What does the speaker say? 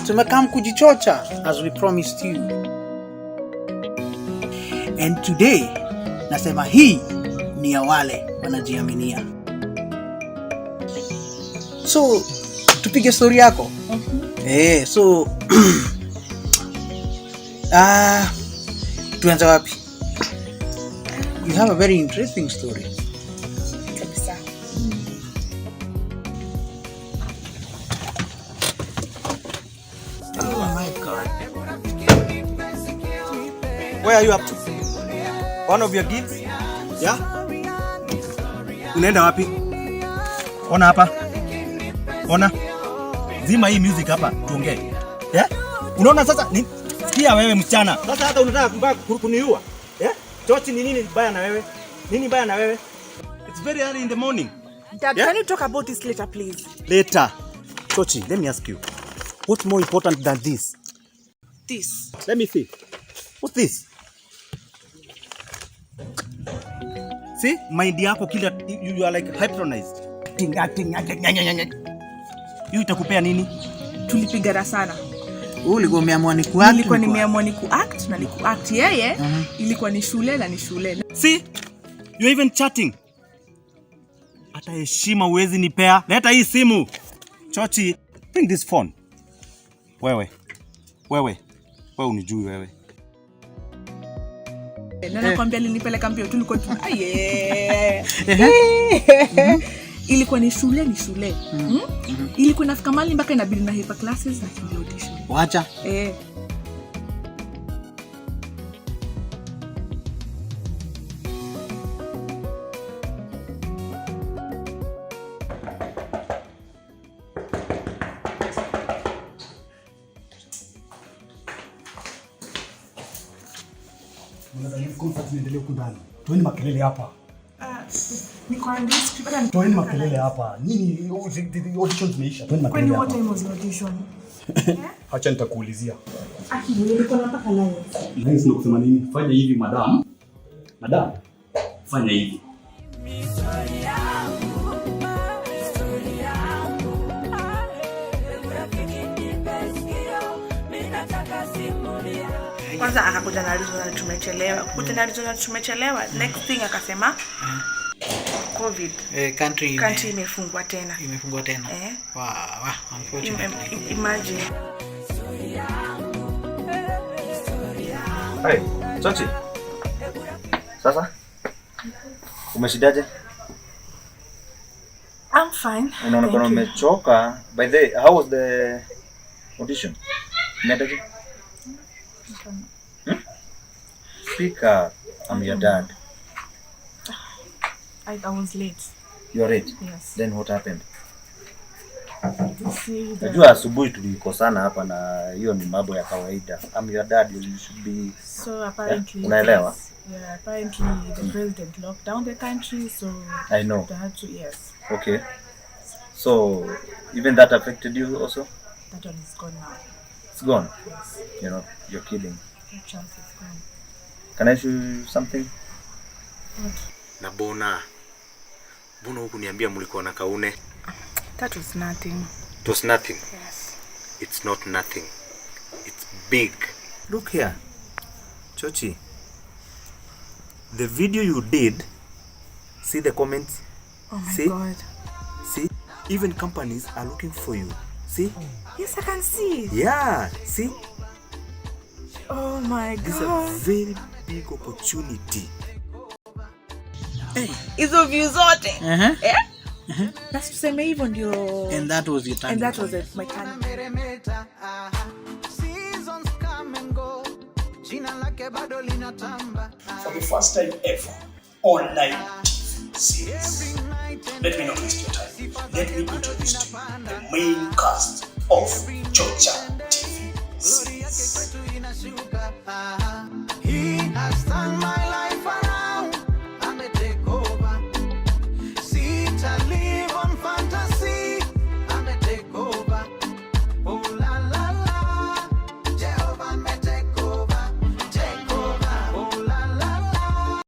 Tumekam kujichocha as we promised you. And today nasema hii ni ya wale wanajiaminia. So tupige story yako. So tuanze wapi? You have a very interesting story. Kabisa. Oh my God. Where are you up to? One of your gigs? Yeah? Unaenda wapi? Ona hapa. Ona. Zima hii music hapa tuongee. Yeah? Unaona sasa sikia wewe msichana. Sasa hata unataka kuniua. Yeah? Chochi ni nini baya na wewe? Nini baya na wewe? It's very early in the morning. Dad, yeah? Can you talk about this later, please? Later. Chochi, let me ask you. What's more important than this? This. Let me see. What's this? See? Mind yako kila you are like hypnotized. Acting. You itakupea nini? Tulipigana sana. Ulikuwa umeamua ni kuact. Nilikuwa nimeamua ni kuact na ni kuact yeye. Ilikuwa ni shule na ni shule. See? You even chatting. Hata heshima uwezi nipea. Leta hii simu. Chochi, bring this phone. Wewe unijui wewe. Na nakwambia alinipeleka mbio tulikuwa tu. Ilikuwa ni shule. Ilikuwa nafika mahali mpaka inabidi na hyper classes na kimbia audition. Wacha. Toeni makelele hapa. Toeni makelele hapa. Nini audition zimeisha? Toeni makelele hapa. Kwani what time was audition? Acha nitakuulizia. Nilikuwa nataka live. Live sio kusema nini? Fanya hivi madam. Madam. Fanya hivi. Kwanza akakuja na Arizona tumechelewa. Next thing akasema COVID. Country imefungwa tena. Wow, unfortunately. Imagine. Hey, Chochi. Sasa? Umeshidaje? I'm fine. Unaonekana umechoka. By the way, how was the audition? Umeaje? Speak up. I'm your dad. I was late. You are late? Yes. Then what happened? Najua asubuhi tulikosana hapa na hiyo ni mambo ya kawaida. I'm your dad, you should be. So apparently. Unaelewa? Yeah, apparently the president locked down the country, so I know. They had to, yes. Okay. So even that affected you also? That one is gone now. It's gone? Yes. You know, you're kidding. That chance is gone. Can I show you something? What? Na mbona huku niambia mlikuwa na kaune? That was nothing. It was nothing? Yes. It's not nothing. It's big. Look here. Chochi. The video you did, see the comments? Oh my see? God. See? Even companies are looking for you. See? Yes, I can see. Yeah. See? Oh my God. This is a very big opportunity. Hizo views zote. Basi tuseme hivyo ndio. And that was your time. And that was it, my time. For the first time ever, online TV series. Let me not waste your time. Let me introduce to you the main cast of Chocha TV series.